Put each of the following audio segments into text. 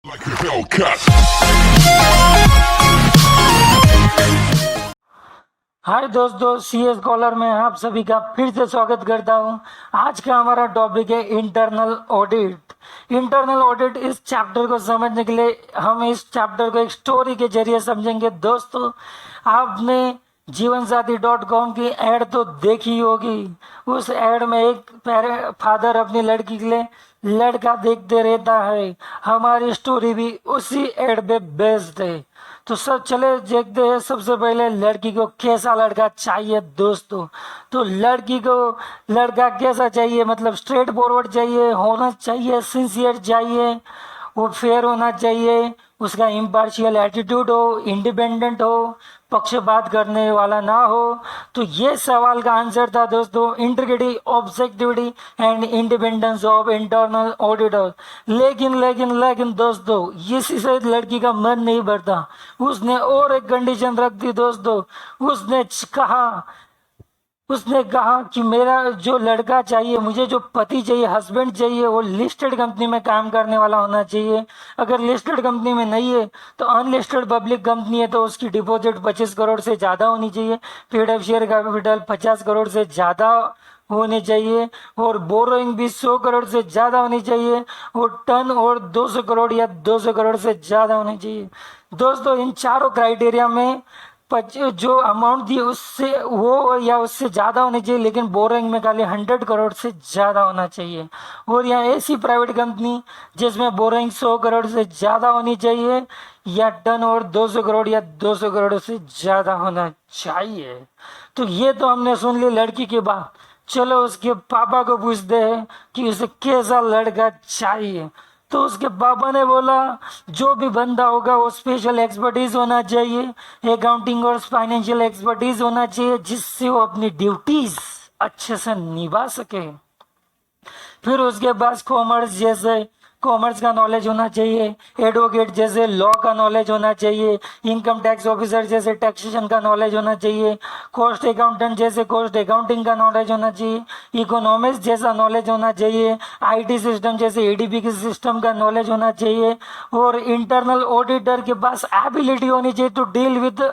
Like a Hellcat. हाय दोस्तों, CS collar में आप सभी का फिर से स्वागत करता हूं। आज का हमारा टॉपिक है इंटरनल ऑडिट। इंटरनल ऑडिट इस चैप्टर को समझने के लिए हम इस चैप्टर को एक स्टोरी के जरिए समझेंगे। दोस्तों, आपने जीवनसाथी.com की एड तो देखी होगी। उस एड में एक फादर अपनी लड़की के लिए लड़का देखते रहता है। हमारी स्टोरी भी उसी एड पे बेस्ड है। तो सब चले देखते हैं। सबसे पहले लड़की को कैसा लड़का चाहिए दोस्तों। तो लड़की को लड़का कैसा चाहिए, मतलब स्ट्रेट फॉरवर्ड चाहिए, होना चाहिए, सिंसियर चाहिए, वो फेयर होना चाहिए, उसका इम्पार्शियल एटीट्यूड हो, इंडिपेंडेंट हो, पक्षपात करने वाला ना हो। तो ये सवाल का आंसर था दोस्तों, integrity, objectivity and independence of internal auditor. लेकिन दोस्तों, इसी से लड़की का मन नहीं भरता। उसने और एक कंडीशन रख दी दोस्तों। उसने कहा कि मेरा जो लड़का चाहिए, मुझे जो पति चाहिए, हस्बैंड चाहिए, वो लिस्टेड कंपनी में काम करने वाला होना चाहिए। अगर लिस्टेड कंपनी में नहीं है तो अनलिस्टेड पब्लिक कंपनी है, तो उसकी डिपॉजिट 25 करोड़ से ज़्यादा होनी चाहिए, paid up share capital 50 crore से ज़्यादा होनी चाहिए, और बोरोइंग भी 100 करोड़ से ज़्यादा होनी चाहिए, और टर्न और 200 करोड़ या 200 करोड़ से ज़्यादा होनी चाहिए। दोस्तों, इन चारों क्राइटेरिया में जो अमाउंट थी उससे वो या उससे ज़्यादा होनी चाहिए, लेकिन बोरिंग में खाली 100 करोड़ से ज़्यादा होना चाहिए। और यहाँ ऐसी प्राइवेट कंपनी जिसमें बोरिंग 100 करोड़ से ज़्यादा होनी चाहिए, या टर्न और 200 करोड़ या 200 करोड़ से ज़्यादा होना चाहिए। तो ये तो हमने सुन ली लड़की की बात। चलो उसके पापा को पूछते हैं कि उसे कैसा लड़का चाहिए। तो उसके पापा ने बोला, जो भी बंदा होगा वो स्पेशल एक्सपर्टीज होना चाहिए, अकाउंटिंग और फाइनेंशियल एक्सपर्टीज होना चाहिए, जिससे वो अपनी ड्यूटीज अच्छे से निभा सके। फिर उसके पास कॉमर्स का नॉलेज होना चाहिए, एडवोकेट जैसे लॉ का नॉलेज होना चाहिए, इनकम टैक्स ऑफिसर जैसे टैक्सेशन का नॉलेज होना चाहिए, कॉस्ट अकाउंटेंट जैसे कॉस्ट अकाउंटिंग का नॉलेज होना चाहिए, इकोनॉमिक्स जैसा नॉलेज होना चाहिए, आईटी सिस्टम जैसे एडीपी के सिस्टम का नॉलेज होना चाहिए, और इंटरनल ऑडिटर के पास एबिलिटी होनी चाहिए टू डील विद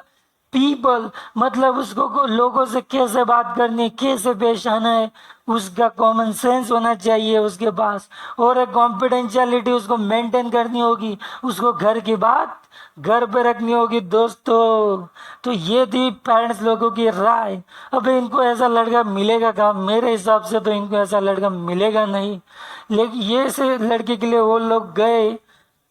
पीपल, मतलब उसको लोगों से कैसे बात करनी, कैसे पेश आना है, उसका कॉमन सेंस होना चाहिए उसके पास, और एक कॉन्फिडेंशियलिटी उसको मेंटेन करनी होगी, उसको घर की बात घर पे रखनी होगी दोस्तों। तो ये थी पेरेंट्स लोगों की राय। अब इनको ऐसा लड़का मिलेगा कहाँ? मेरे हिसाब से तो इनको ऐसा लड़का मिलेगा नहीं। लेकिन ये से लड़के के लिए वो लोग गए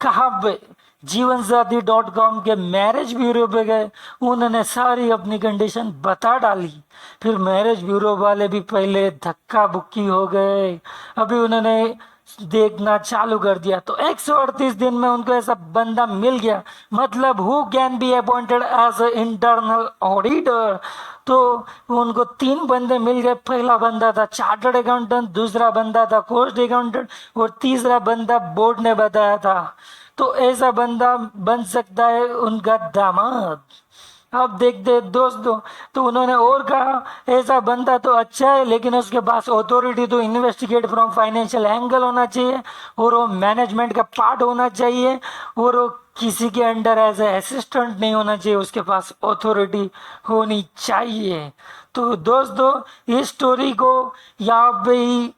कहाँ पे? जीवनसाथी.com के मैरिज ब्यूरो पे गए। उन्होंने सारी अपनी कंडीशन बता डाली। फिर मैरिज ब्यूरो वाले भी पहले धक्का बुक्की हो गए। अभी उन्होंने देखना चालू कर दिया, तो 138 दिन में उनको ऐसा बंदा मिल गया। मतलब who can be appointed as internal auditor. तो उनको 3 बंदे मिल गए। पहला बंदा था चार्टर्ड अकाउंटेंट, दूसरा बंदा था कॉस्ट अकाउंटेंट, और तीसरा बंदा बोर्ड ने बताया था। तो ऐसा बंदा बन सकता है उनका दामाद। अब देखते हैं दोस्तों, तो उन्होंने और कहा ऐसा बंदा तो अच्छा है, लेकिन उसके पास authority to investigate from financial angle होना चाहिए, और वो मैनेजमेंट का पार्ट होना चाहिए, और वो किसी के अंडर एज ए असिस्टेंट नहीं होना चाहिए, उसके पास अथॉरिटी होनी चाहिए। तो दोस्तों, इस स्टोरी को यहाँ पे ही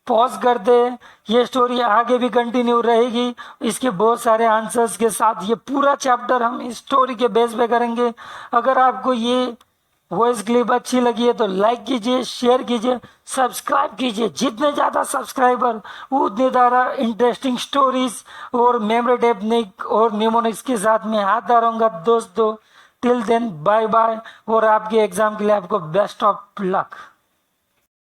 पॉज कर दे। ये स्टोरी आगे भी कंटिन्यू रहेगी, इसके बहुत सारे आंसर्स के साथ। ये पूरा चैप्टर हम इस स्टोरी के बेस पे करेंगे। अगर आपको ये वॉइस क्लिप अच्छी लगी है तो लाइक कीजिए, शेयर कीजिए, सब्सक्राइब कीजिए। जितने ज़्यादा सब्सक्राइबर उतने ज़्यादा इंटरेस्टिंग स्टोरीज और मेमोरी टेक्निक और न्यूमोनिक्स के साथ में आता रहूँगा दोस्तों। टिल देन बाय बाय, और आपके एग्जाम के लिए आपको बेस्ट ऑफ लक।